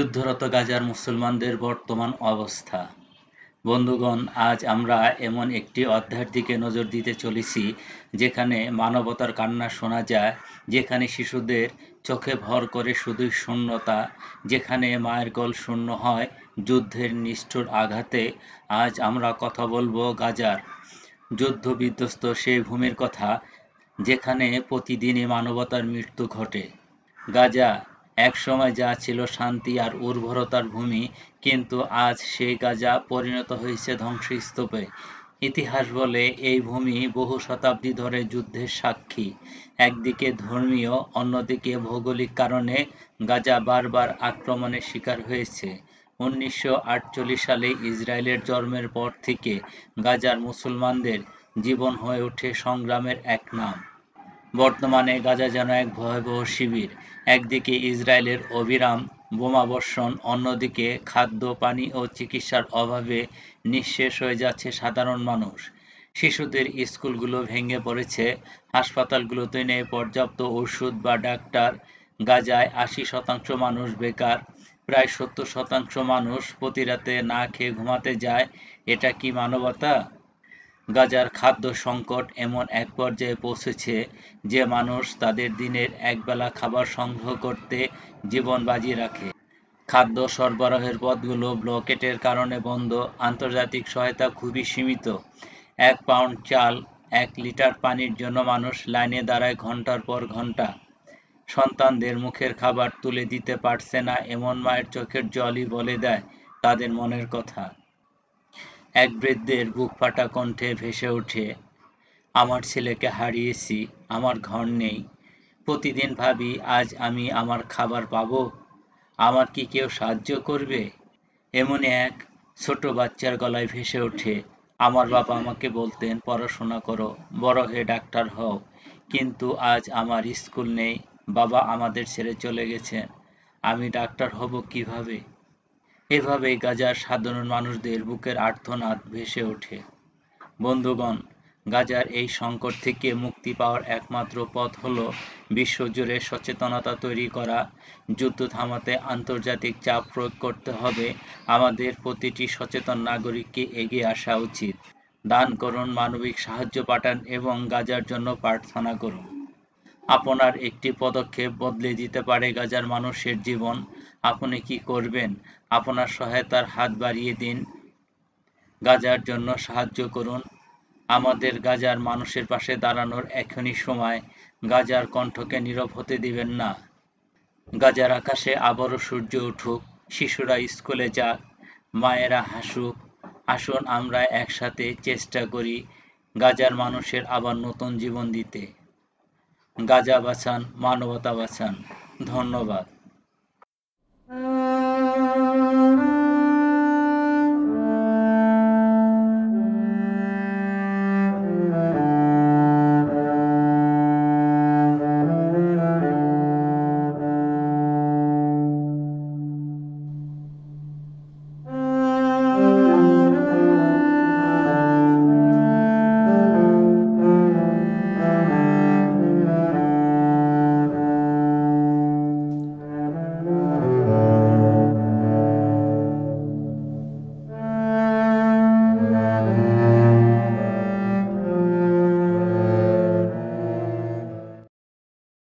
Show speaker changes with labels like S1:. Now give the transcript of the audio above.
S1: যুদ্ধরত গাজার মুসলমানদের বর্তমান অবস্থা। বন্ধুগণ, আজ আমরা এমন একটি অধ্যায়ের দিকে নজর দিতে চলেছি যেখানে মানবতার কান্না শোনা যায়, যেখানে শিশুদের চোখে ভর করে শুধুই শূন্যতা, যেখানে মায়ের কোল শূন্য হয় যুদ্ধের নিষ্ঠুর আঘাতে। আজ আমরা কথা বলবো গাজার যুদ্ধ বিধ্বস্ত সেই ভূমির কথা, যেখানে প্রতিদিনই মানবতার মৃত্যু ঘটে। গাজা একসময় যা ছিল শান্তি আর উর্বরতার ভূমি, কিন্তু আজ সেই গাজা পরিণত হয়েছে ধ্বংসস্তূপে। ইতিহাস বলে এই ভূমি বহু শতাব্দী ধরে যুদ্ধের সাক্ষী। একদিকে ধর্মীয়, অন্যদিকে ভৌগোলিক কারণে গাজা বারবার আক্রমণের শিকার হয়েছে। 1948 সালে ইসরায়েলের জন্মের পর থেকে গাজার মুসলমানদের জীবন হয়ে ওঠে সংগ্রামের এক নাম। বর্তমানে গাজা যেন এক ভয়াবহ শিবির। একদিকে ইসরায়েলের অবিরাম বোমাবর্ষণ, অন্যদিকে খাদ্য, পানি ও চিকিৎসার অভাবে নিঃশেষ হয়ে যাচ্ছে সাধারণ মানুষ। শিশুদের স্কুলগুলো ভেঙে পড়েছে, হাসপাতালগুলোতে নেই পর্যাপ্ত ওষুধ বা ডাক্তার। গাজায় 80% মানুষ বেকার, প্রায় 70% মানুষ প্রতি রাতে না খেয়ে ঘুমাতে যায়। এটা কি মানবতা? গাজার খাদ্য সংকট এমন এক পর্যায়ে পৌঁছেছে যে মানুষ তাদের দিনের একবেলা খাবার সংগ্রহ করতে জীবন বাজি রাখে। খাদ্য সরবরাহের পথগুলো ব্লকেটের কারণে বন্ধ, আন্তর্জাতিক সহায়তা খুবই সীমিত। 1 পাউন্ড চাল, 1 লিটার পানির জন্য মানুষ লাইনে দাঁড়ায় ঘন্টার পর ঘন্টা। সন্তানদের মুখের খাবার তুলে দিতে পারছে না এমন মায়ের চোখের জলই বলে দেয় তাদের মনের কথা। এক বৃদ্ধের বুকফাটা কণ্ঠে ভেসে ওঠে, আমার ছেলেকে হারিয়েছি, আমার ঘর নেই। প্রতিদিন ভাবি, আজ আমি আমার খাবার পাবো? আমার কি কেউ সাহায্য করবে? এমনই এক ছোট বাচ্চার গলায় ভেসে ওঠে, আমার বাবা আমাকে বলতেন পড়াশোনা করো, বড় হয়ে ডাক্তার হও, কিন্তু আজ আমার স্কুল নেই, বাবা আমাদের ছেড়ে চলে গেছেন, আমি ডাক্তার হব কিভাবে? এভাবেই গাজার সাধারণ মানুষদের বুকের আর্তনাদ ভেসে ওঠে। বন্ধুগণ, গাজার এই সংকট থেকে মুক্তি পাওয়ার একমাত্র পথ হল বিশ্বজুড়ে সচেতনতা তৈরি করা। যুদ্ধ থামাতে আন্তর্জাতিক চাপ প্রয়োগ করতে হবে। আমাদের প্রতিটি সচেতন নাগরিককে এগিয়ে আসা উচিত। দান করুন, মানবিক সাহায্য পাঠান এবং গাজার জন্য প্রার্থনা করুন। আপনার একটি পদক্ষেপ বদলে দিতে পারে গাজার মানুষের জীবন। আপনি কি করবেন? আপনার সহায়তার হাত বাড়িয়ে দিন। গাজার জন্য সাহায্য করুন। আমাদের গাজার মানুষের পাশে দাঁড়ানোর এখনই সময়। গাজার কণ্ঠকে নীরব হতে দিবেন না। গাজার আকাশে আবারও সূর্য উঠুক, শিশুরা স্কুলে যাক, মায়েরা হাসুক। আসুন আমরা একসাথে চেষ্টা করি গাজার মানুষের আবার নতুন জীবন দিতে। গাজা বাঁচান, মানবতা বাঁচান। ধন্যবাদ।